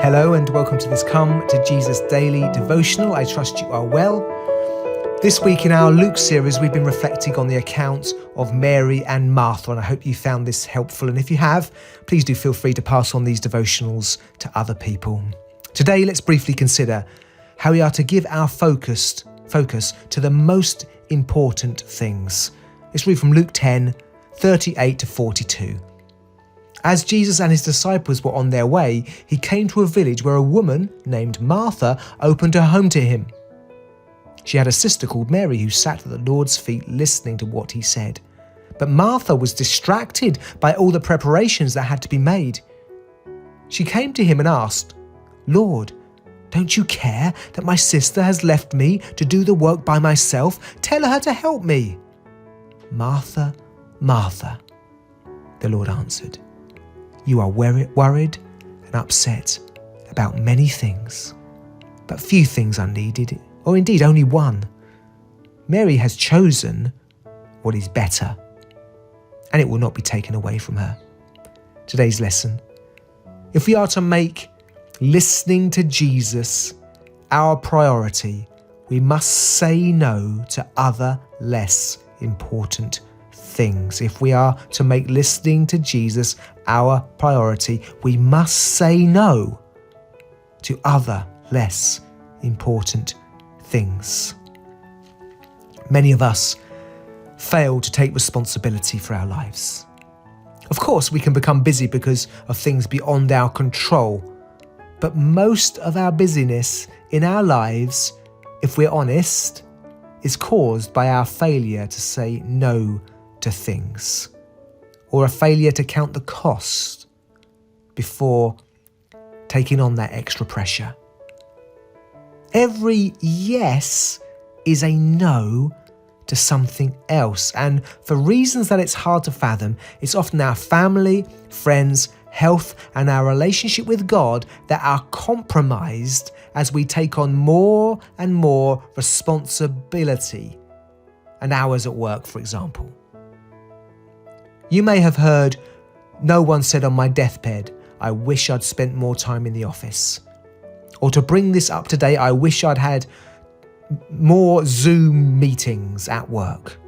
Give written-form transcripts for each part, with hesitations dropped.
Hello and welcome to this Come to Jesus Daily Devotional. I trust you are well. This week in our Luke series, we've been reflecting on the account of Mary and Martha, and I hope you found this helpful. And if you have, please do feel free to pass on these devotionals to other people. Today, let's briefly consider how we are to give our focus to the most important things. Let's read from Luke 10, 38 to 42. As Jesus and his disciples were on their way, he came to a village where a woman named Martha opened her home to him. She had a sister called Mary who sat at the Lord's feet listening to what he said. But Martha was distracted by all the preparations that had to be made. She came to him and asked, "Lord, don't you care that my sister has left me to do the work by myself? Tell her to help me." "Martha, Martha," the Lord answered, "you are worried and upset about many things, but few things are needed, or indeed only one. Mary has chosen what is better, and it will not be taken away from her." Today's lesson: if we are to make listening to Jesus our priority, we must say no to other less important things. If we are to make listening to Jesus our priority, we must say no to other less important things. Many of us fail to take responsibility for our lives. Of course, we can become busy because of things beyond our control, but most of our busyness in our lives, if we're honest, is caused by our failure to say no to things, or a failure to count the cost before taking on that extra pressure. Every yes is a no to something else, and for reasons that it's hard to fathom, it's often our family, friends, health, and our relationship with God that are compromised as we take on more and more responsibility and hours at work, for example. You may have heard, "No one said on my deathbed, I wish I'd spent more time in the office." Or to bring this up to date, "I wish I'd had more Zoom meetings at work."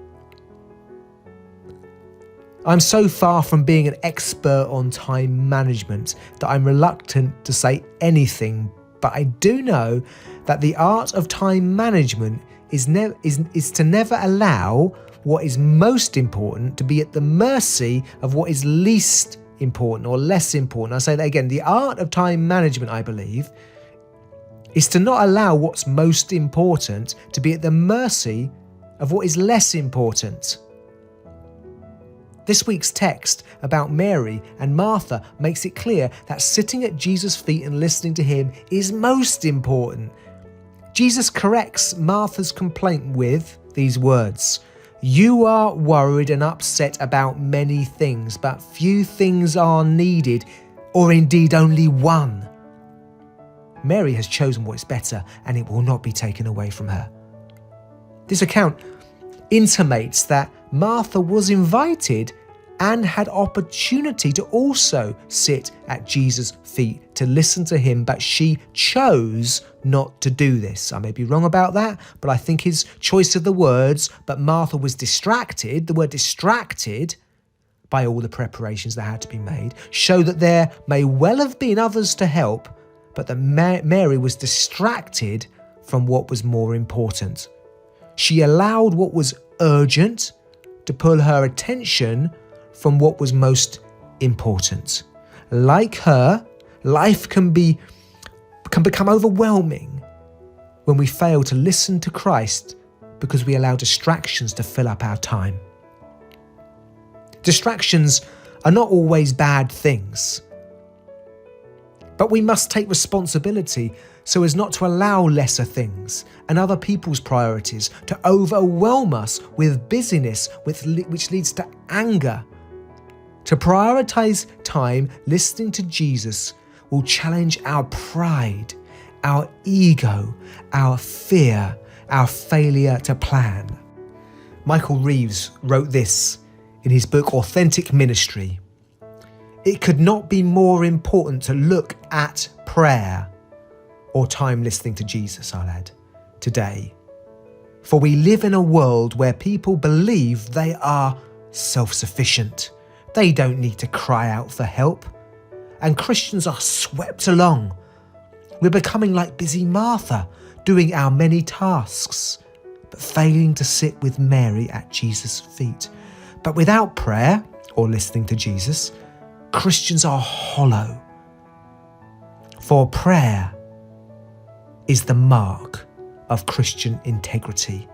I'm so far from being an expert on time management that I'm reluctant to say anything, but I do know that the art of time management is to never allow what is most important to be at the mercy of what is least important or less important. I'll say that again. The art of time management, I believe, is to not allow what's most important to be at the mercy of what is less important. This week's text about Mary and Martha makes it clear that sitting at Jesus' feet and listening to him is most important. Jesus corrects Martha's complaint with these words: "You are worried and upset about many things, but few things are needed, or indeed only one. Mary has chosen what is better, and it will not be taken away from her." This account intimates that Martha was invited and had opportunity to also sit at Jesus' feet to listen to him, but she chose not to do this. I may be wrong about that, but I think his choice of the words, "but Martha was distracted," the word distracted, by all the preparations that had to be made, show that there may well have been others to help, but that Mary was distracted from what was more important. She allowed what was urgent to pull her attention from what was most important. Like her, life can become overwhelming when we fail to listen to Christ because we allow distractions to fill up our time. Distractions are not always bad things, but we must take responsibility so as not to allow lesser things and other people's priorities to overwhelm us with busyness, which leads to anger. To prioritize time listening to Jesus will challenge our pride, our ego, our fear, our failure to plan. Michael Reeves wrote this in his book Authentic Ministry. It could not be more important to look at prayer or time listening to Jesus, I'll add, today. For we live in a world where people believe they are self-sufficient. They don't need to cry out for help. And Christians are swept along. We're becoming like busy Martha, doing our many tasks, but failing to sit with Mary at Jesus' feet. But without prayer or listening to Jesus, Christians are hollow. For prayer is the mark of Christian integrity.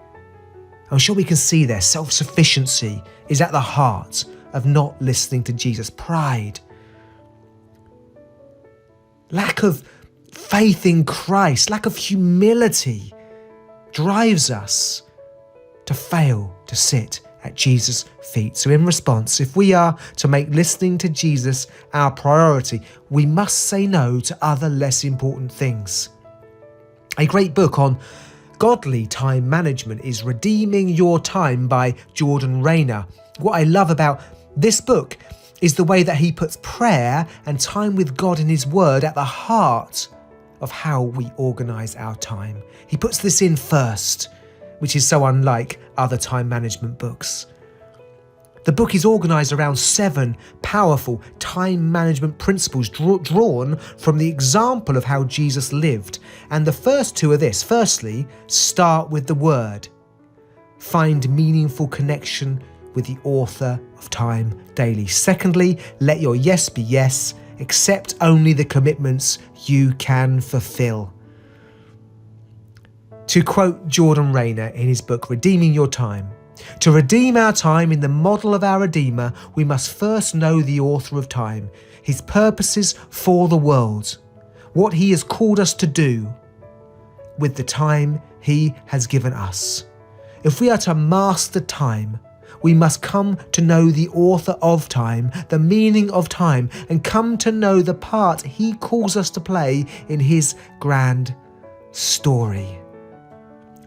I'm sure we can see there, self-sufficiency is at the heart of not listening to Jesus. Pride, lack of faith in Christ, lack of humility drives us to fail to sit at Jesus' feet. So in response, if we are to make listening to Jesus our priority, we must say no to other less important things. A great book on godly time management is Redeeming Your Time by Jordan Rayner. What I love about this book is the way that he puts prayer and time with God in his word at the heart of how we organise our time. He puts this in first, which is so unlike other time management books. The book is organised around 7 powerful time management principles drawn from the example of how Jesus lived. And the first 2 are this. Firstly, start with the word. Find meaningful connection with the author of Time daily. Secondly, let your yes be yes. Accept only the commitments you can fulfill. To quote Jordan Rayner in his book, Redeeming Your Time, to redeem our time in the model of our Redeemer, we must first know the author of time, his purposes for the world, what he has called us to do with the time he has given us. If we are to master time, we must come to know the author of time, the meaning of time, and come to know the part he calls us to play in his grand story.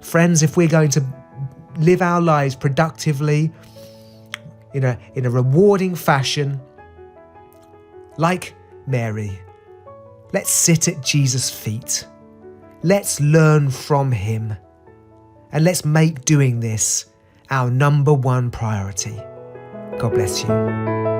Friends, if we're going to live our lives productively, in a rewarding fashion, like Mary, let's sit at Jesus' feet. Let's learn from him. And let's make doing this our number 1 priority. God bless you.